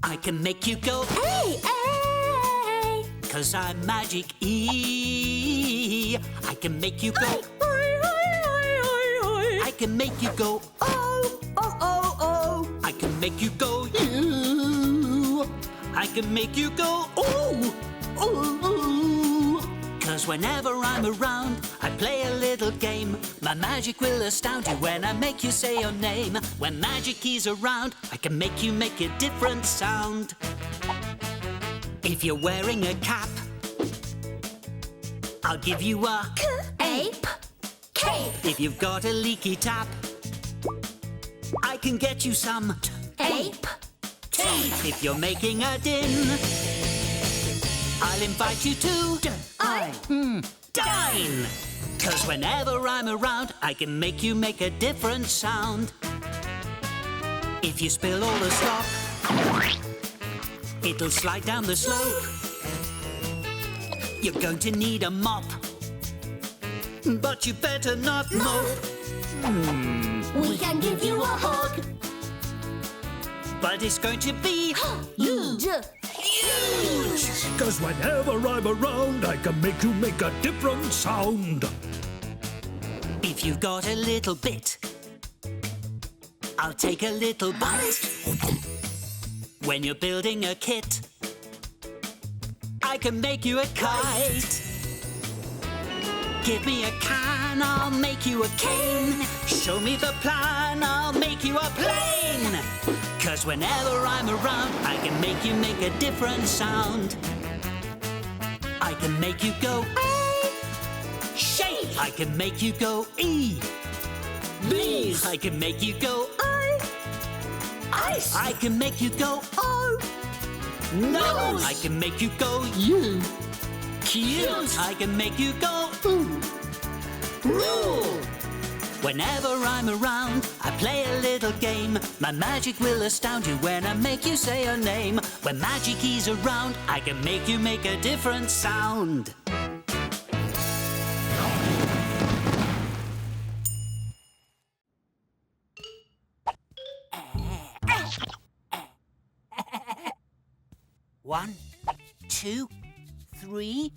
I can make you go A, A. 'cause I'm magic E. I can make you go I can make you go O, O, O, O. I can make you go you. I can make you go ooh, ooh, ooh. 'Cause whenever I'm around, I play a little game. My magic will astound you when I make you say your name. When magic is around, I can make you make a different sound. If you're wearing a cap, I'll give you a Ape. Cape. If you've got a leaky tap, I can get you some Ape. tape. If you're making a din, I'll invite you to dine. 'Cause whenever I'm around, I can make you make a different sound. If you spill all the slop, it'll slide down the slope. You're going to need a mop, but you better not mope. We can give you a hug. But it's going to be Huge. huge. 'Cause whenever I'm around, I can make you make a different sound. If you've got a little bit, I'll take a little bite. When you're building a kit, I can make you a kite. Give me a can, I'll make you a cane. Show me the plan, I'll make you a plane. 'Cause whenever I'm around, I can make you make a different sound. I can make you go shake. I can make you go E. Bees. I can make you go ice. I can make you go nose. I can make you go you. Cute. I can make you go rule. Whenever I'm around, I play a little game. My magic will astound you when I make you say a name. When magic is around, I can make you make a different sound. One, 2, 3,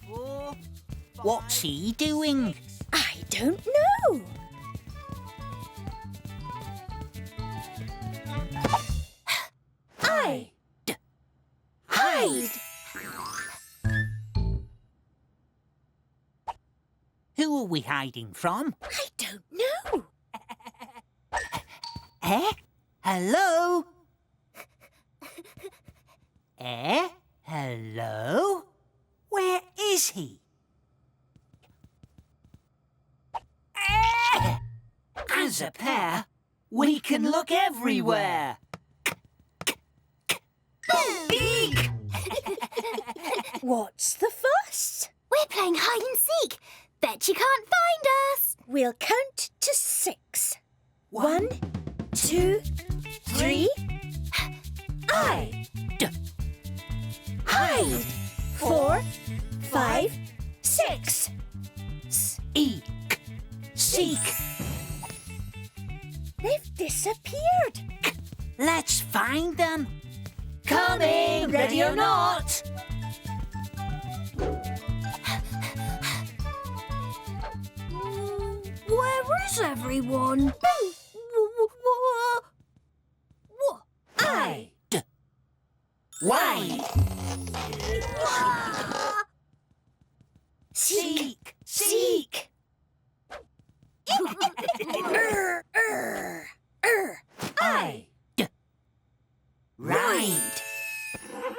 4. What's he doing? I don't know. Hide. Who are we hiding from? I don't know. Eh? Hello? Eh? Hello? Where is he? Eh! As a pair, we can look everywhere. Eek! What's the fuss? We're playing hide and seek. Bet you can't find us. We'll count to 6. 1, 2, 3. Hide. 4, 5, 6. Eek! Seek! They've disappeared. Let's find them. Coming, ready or not. Where is everyone? Why? Seek. Seek! I. Ride!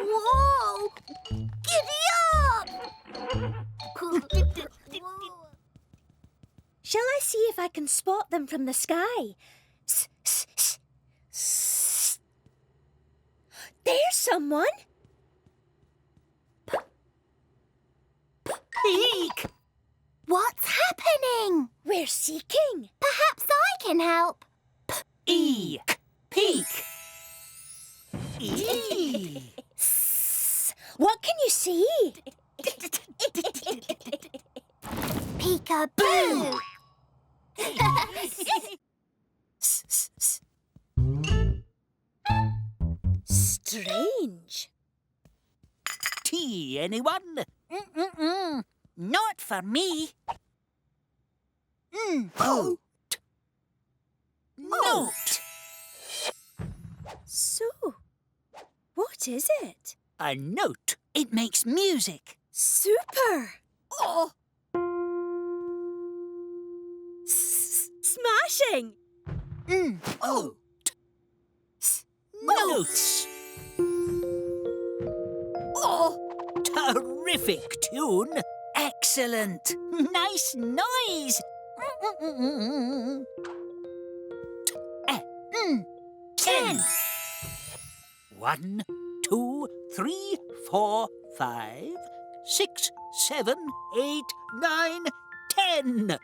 Whoa! Giddy up! Shall I see if I can spot them from the sky? There's someone. Eek! What's happening? We're seeking. Perhaps I can help. Eek! Peek! Eek! What can you see? Peekaboo! Strange. T, anyone? Not for me. Oat. Note. So, what is it? A note. It makes music. Super! Oh, Smashing! Oat. Notes. oh, Terrific tune. excellent. Nice noise. 10. 1, 2, 3, 4, 5, 6, 7, 8, 9, 10.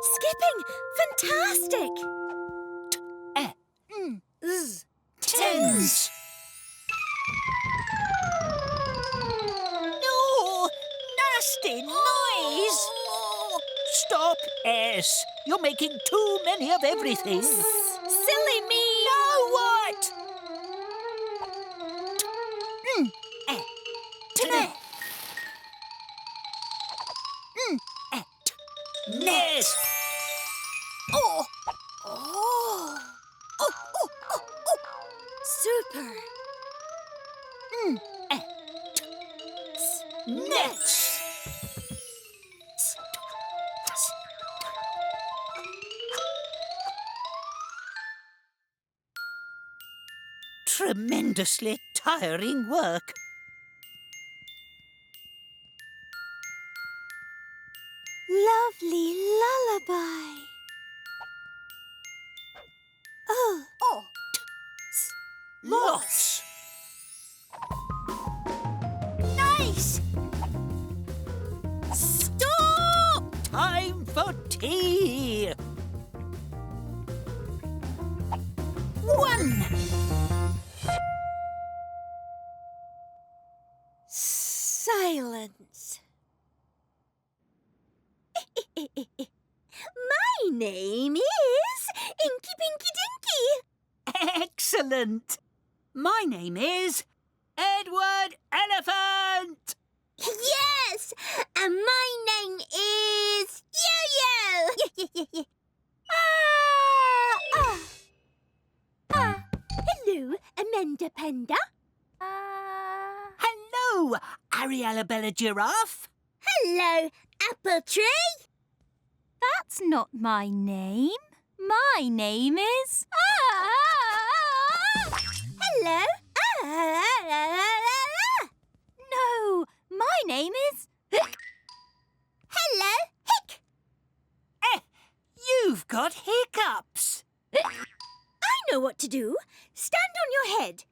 Skipping! Fantastic! Tens. No, nasty noise. Stop, S. You're making too many of everything. Silly me! Now what? Ness. Oh, Super! Nets. Tremendously tiring work. Lovely lullaby. Oh, Lots. nice. stop! Time for tea. 1. Silence. My name is Inky Pinky Dinky. Excellent. My name is Edward Elephant. Yes, and my name is Yo-Yo. Hello, Amanda Panda. Hello, Ariella Bella Giraffe. Hello, Apple Tree. That's not my name. My name is... Hello. No, my name is... Hello, Hick. You've got hiccups. I know what to do. Stand on your head.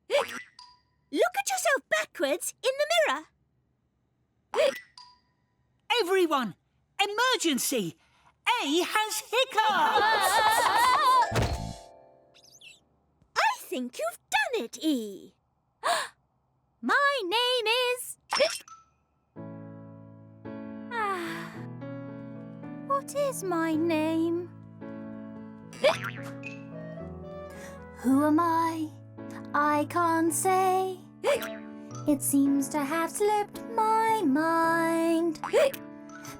Look at yourself backwards in the mirror. Everyone, emergency. A has hiccups. I think you've done it, E. My name is... What is my name? Who am I? I can't say. It seems to have slipped my mind.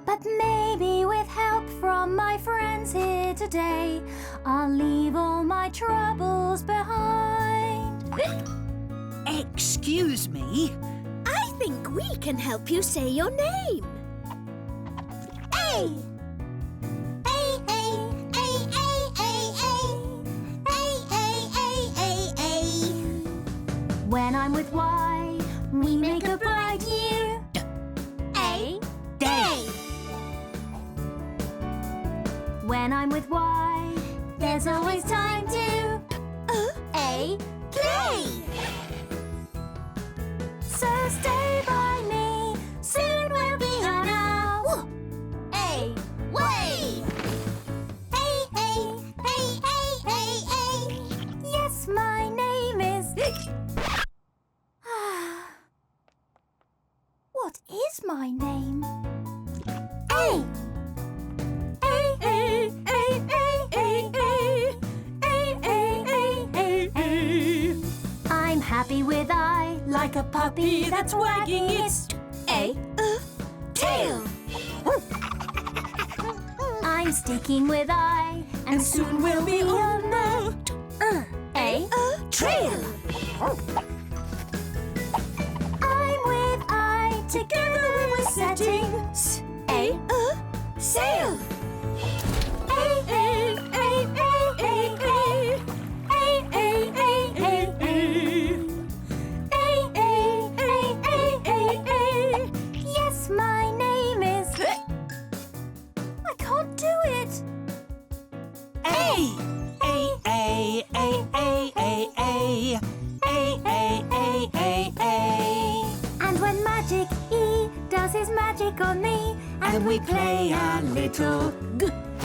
But maybe with help from my friends here today, I'll leave all my troubles behind. Excuse me. I think we can help you say your name. A. When I'm with Y, we make a bright year. A. Day. When I'm with Y, there's always time to A. Play. So stay by me, soon we'll be on our A. Way. Yes, my name is... What is my name? A. happy with I, like a puppy that's wagging its tail. I'm sticking with I, and soon we'll be on the Trail. I'm with I, together we're setting Sail. Yes, my name is... I can't do it. And when Magic E does his magic on me, and we play a little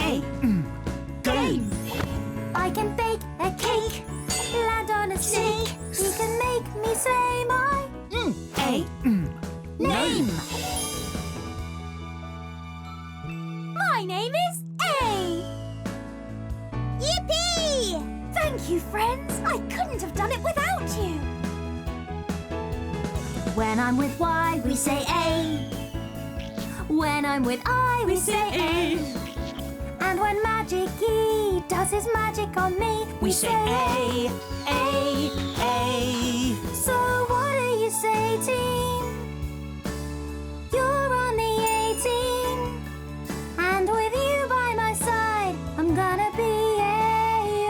game. I can bake a cake, land on a snake. He can make me say my name. My name is A. Yippee! Thank you, friends. I couldn't have done it without you. When I'm with Y, we say A. When I'm with I, we say A. And when Magic E does his magic on me, we say A. So what do you say, team? You're on the A team. And with you by my side, I'm gonna be A-okay.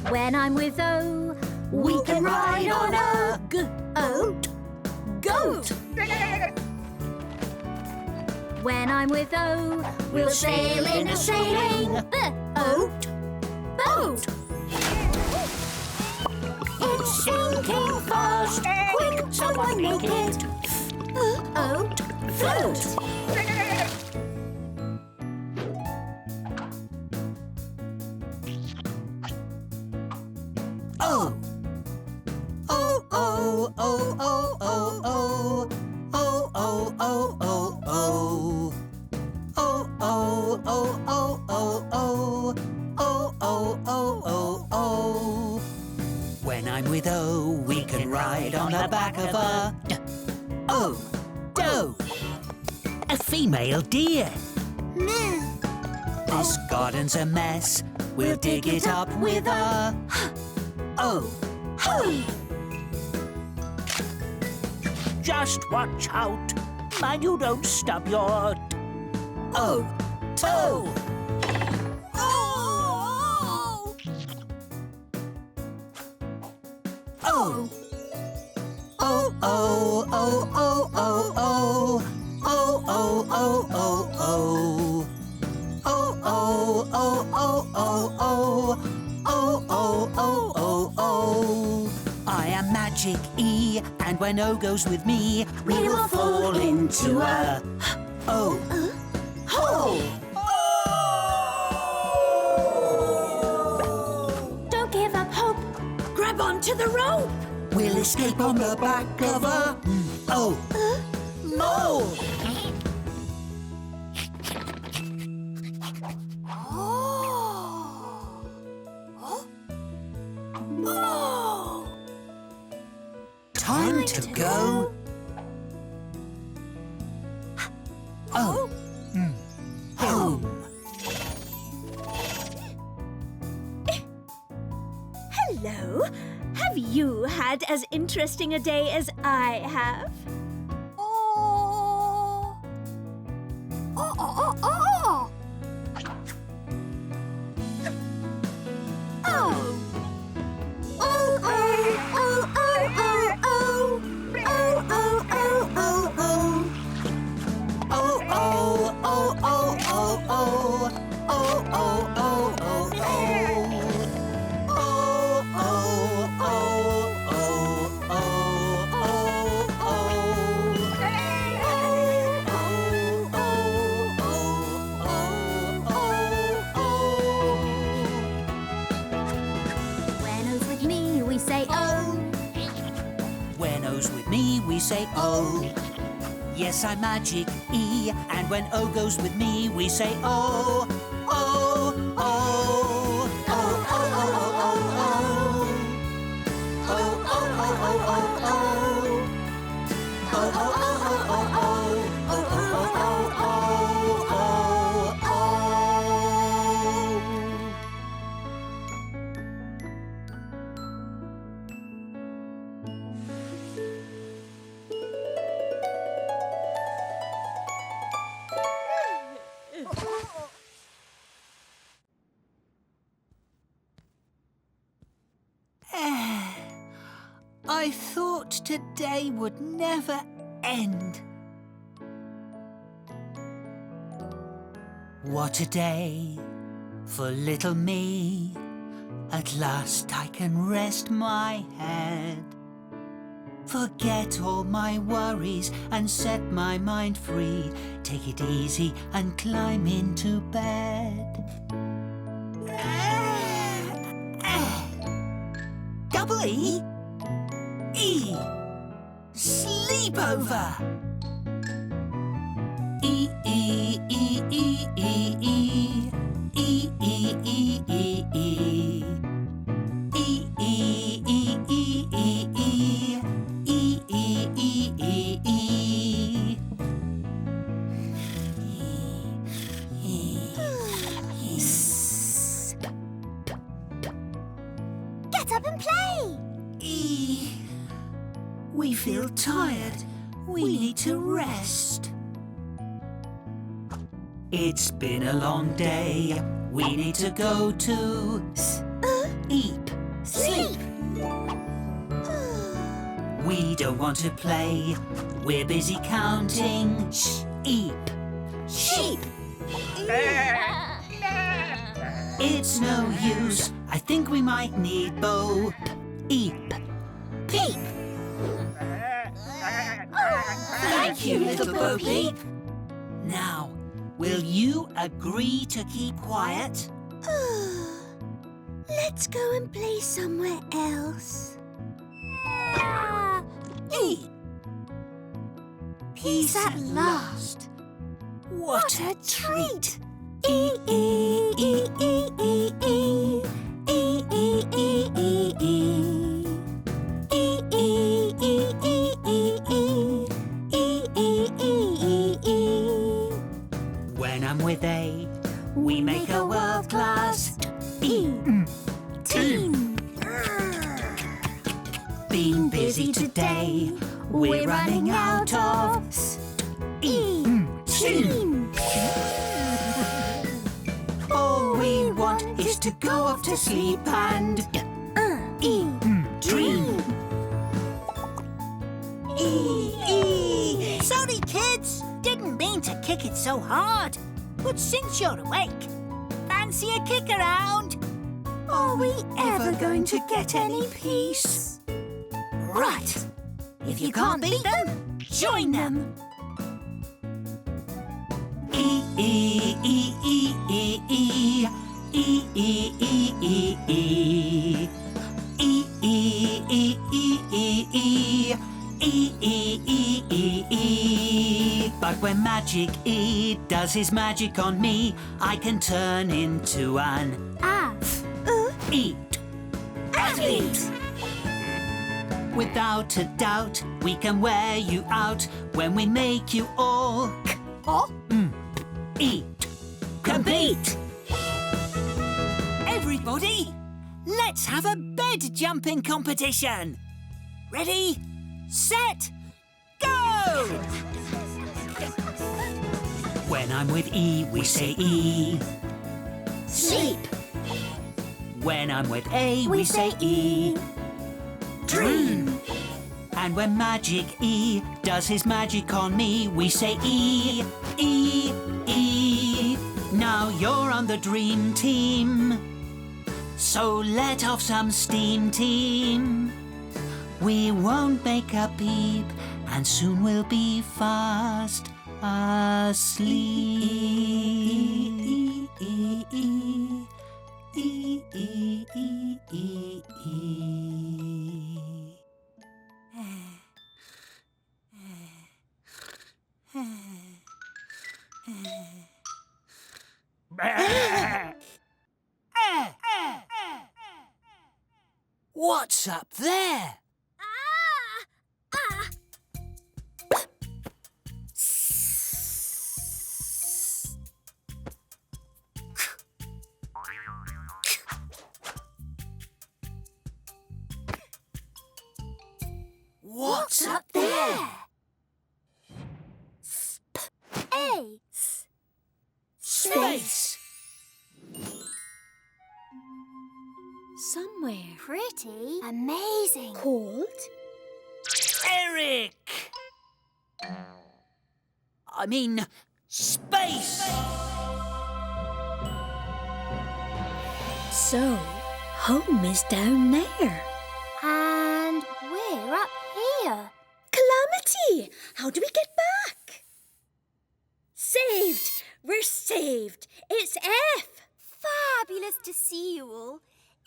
When I'm with O, we can ride on a goat. When I'm with O, we'll sail in a sailing boat. It's sinking fast, quick, someone make it float. When I'm with O, we can ride on the back of a doe, a female deer. This garden's a mess. We'll dig it up with a hoe. Just watch out. Mind you don't stub your toe. I am Magic E, and when O goes with me, we will fall into a hole. Don't give up hope. Grab onto the rope. We'll escape on the back of a mole. Time to go. Home. Hello. Have you had as interesting a day as I have? say O. Yes, I'm magic E, and when O goes with me, we say O, O, O, O, O, O, O, O, O, O, O, O, O, O. I thought today would never end. What a day for little me. At last I can rest my head. Forget all my worries and set my mind free. Take it easy and climb into bed. Double E? E. Sleepover. E, E, E, E, E, E. E, E, E, E, E. E, E, E, E, E, E. E, E, E, E, E. Get up and play! E. We feel tired. We need to rest. It's been a long day. We need to go to eat, sleep. We don't want to play. We're busy counting sheep. Sheep. It's no use. I think we might need Bo. Eep. Peep. Thank you, little Bo Peep. Now, will you agree to keep quiet? Let's go and play somewhere else. E. Peace at last. What a treat. E, E, E, E, E, E. E, E, E, E, E. E, E, E, E, E, E. E, E, E, E, E. When I'm with A, we make a world-class team. Been busy today, we're running out of steam. All we want is to go off to sleep and dream. Sorry, kids. Didn't mean to kick it so hard. But since you're awake, fancy a kick around? Are we ever going to get any peace? Right. If you can't beat them, join them. E, E, E, E, E, E. E, E, E, E, E. E, E, E, E, E, E. E, E, E, E, E. But when Magic E does his magic on me, I can turn into an eat athlete. Without a doubt, we can wear you out when we make you all eat, compete. Everybody, let's have a bed jumping competition. Ready, set, go! When I'm with E, we say E. Sleep. When I'm with A, we say E. Dream. And when Magic E does his magic on me, we say E, E, E. Now you're on the dream team. So let off some steam, team. We won't make a peep, and soon we'll be fast asleep. What's up there? What's up there? A. Space. Somewhere pretty amazing Called? Eric! I mean, space! So, home is down there. and we're up here. Calamity! How do we get back? Saved! We're saved! It's F! Fabulous to see you all.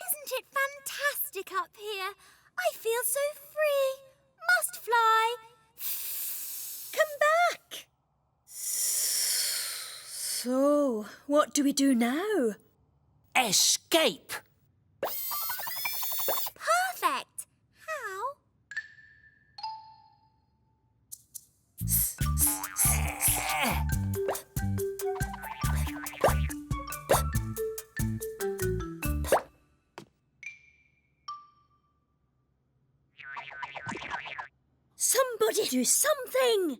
Isn't it fantastic up here? I feel so free. Must fly. Come back! So, what do we do now? Escape! Perfect. How? Somebody do something!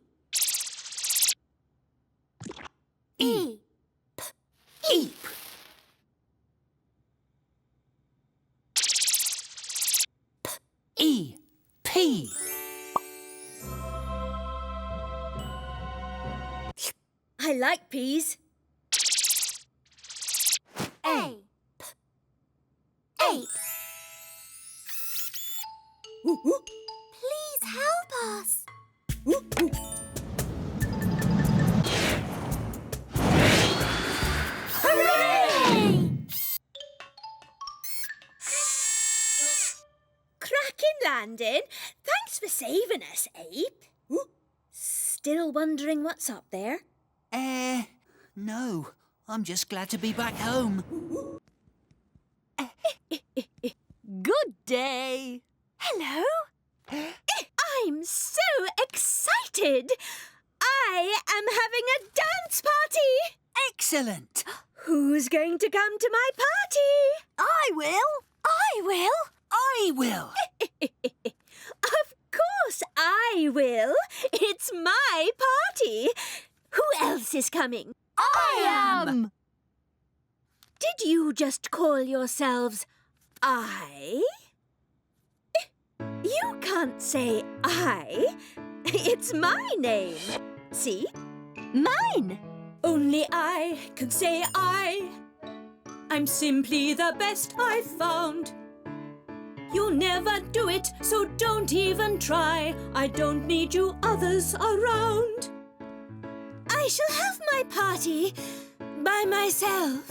E. Eep! E. P. I like peas. A. Ape. Please help us. Hooray! Cracking landing. Thanks for saving us, Ape. Still wondering what's up there? No. I'm just glad to be back home. Good day. Hello. I'm so excited. I am having a dance party. Excellent! Who's going to come to my party? I will. I will. I will! Of course I will. It's my party. Who else is coming? I am! Did you just call yourselves I? You can't say I. It's my name. See? Mine. Only I can say I. I'm simply the best I've found. You'll never do it, so don't even try. I don't need you others around. I shall have my party by myself.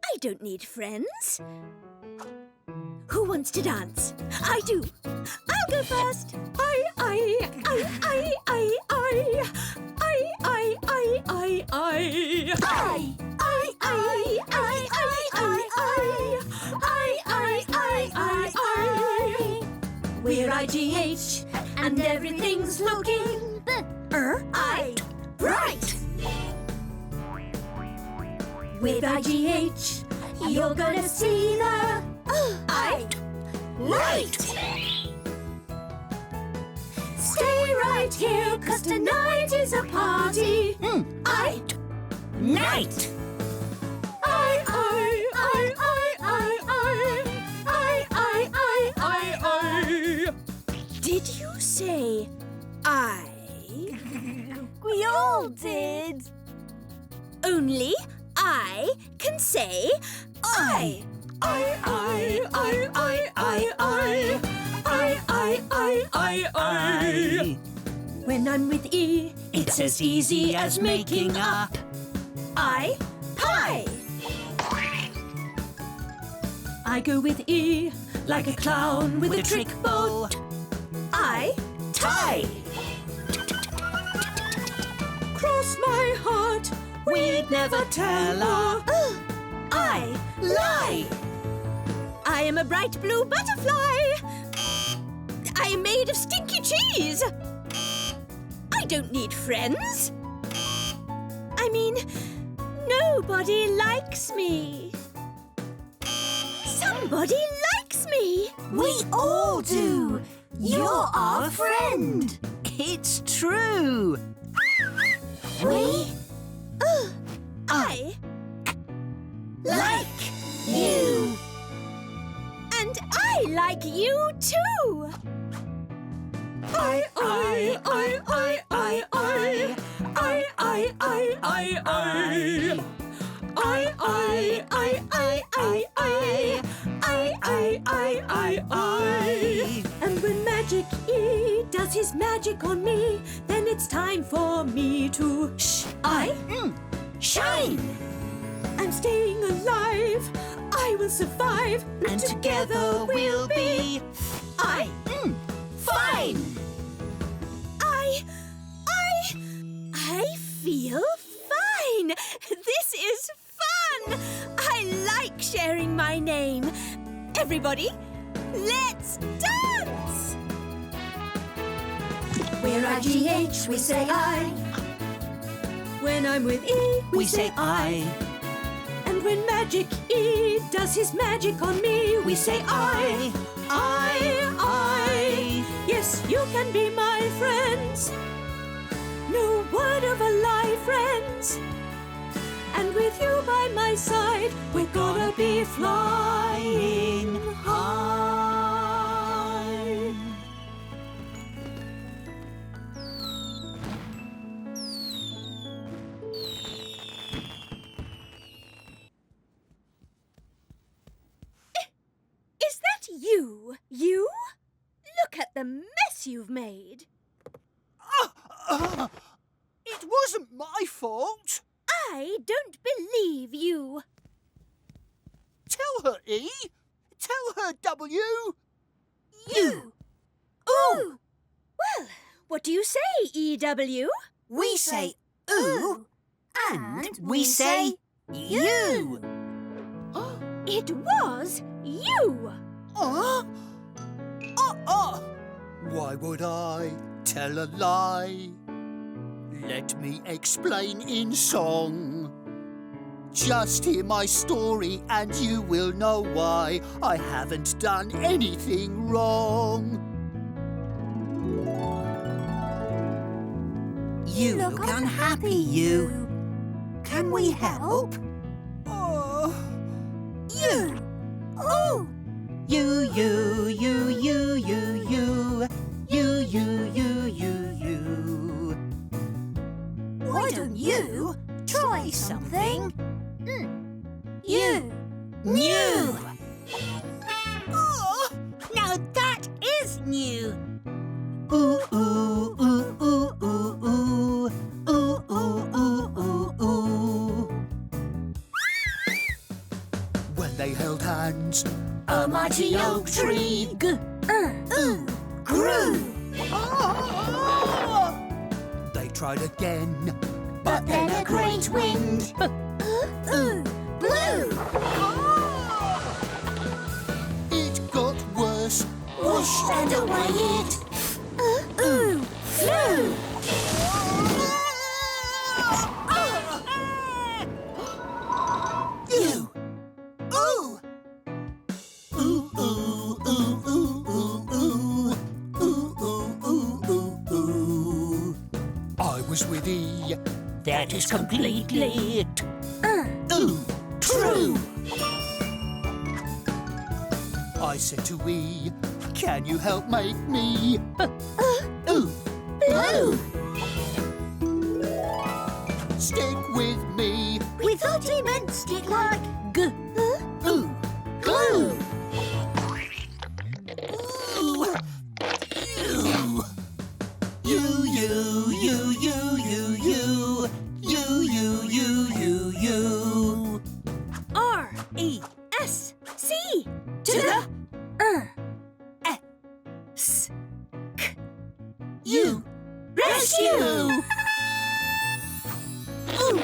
I don't need friends. Who wants to dance? I do. I'll go first. I. We're IGH, and everything's looking right. With IGH, you're gonna see the light. Stay right here, 'cause tonight is a party. Night! Did you say I? We all did. Only I can say I. I. When I'm with E, It's as easy as making up I pie. I go with E like a clown with a trick boat. I tie. Cross my heart we'd never tell her. I Lie! I am a bright blue butterfly. I am made of stinky cheese. I don't need friends. I mean, nobody likes me. Somebody likes me. We all do. You're our friend. It's true. We I like you. and I like you too. I. And when Magic E does his magic on me, then it's time for me to Shine. I'm staying alive. I will survive. And together we'll be fine. I feel fine. This is fun. I like sharing my name. Everybody, let's dance. We're IGH, we say I. When I'm with E, We say I. and when Magic E does his magic on me, We say I. Yes, you can be my friends. No word of a lie, friends. And with you by my side, we're gonna be flying high. Is that you? You? Look at the mess you've made. It wasn't my fault. I don't believe you. Tell her, E. Tell her, W. You. Ooh. Well, what do you say, EW? We say ooh. And we say you. It was you. Why would I tell a lie? Let me explain in song. Just hear my story and you will know why I haven't done anything wrong. You look unhappy, you. Can we help? You. Ooh! You. Why don't you try something You! new? Now that is new. Ooh, ooh, ooh, ooh, ooh, ooh. Ooh, ooh, ooh, ooh, ooh. When they held hands, A mighty oak tree grew. they tried again. But then a great wind blew. It got worse. Whoosh and away it flew. You. Ooh! Ooh, ooh, ooh, ooh, ooh, ooh. Ooh, ooh, ooh, ooh, ooh. I was with E. That is completely ooh, true. I said to E, can you help make me Ooh, blue. stick with me? We thought he meant stick like ooh, glue. Ooh. You. R-E-S-C To the S-K. you. Rescue. Ooh,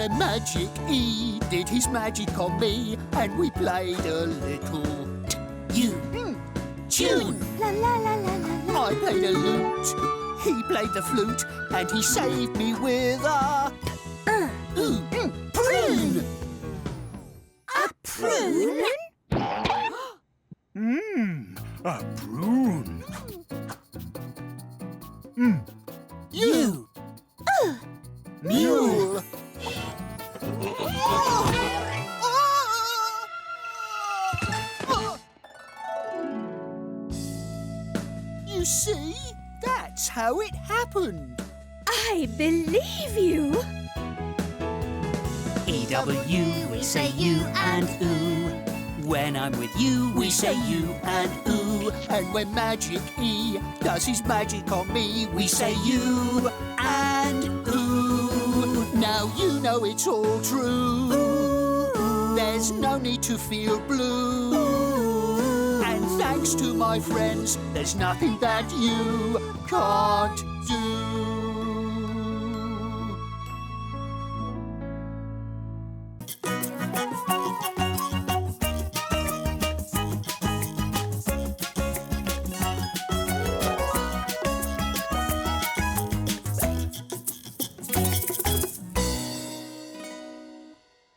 then Magic E did his magic on me, and we played a little tune. La la la la la la. I played a lute, he played the flute, and he saved me with a prune. A prune? A prune. You. Mule. You see, that's how it happened. I believe you. E-W, we say you and ooh. When I'm with you, we say you and ooh. And when Magic E does his magic on me, we say you and ooh. Now you know it's all true. There's no need to feel blue. And thanks to my friends, there's nothing that you can't do.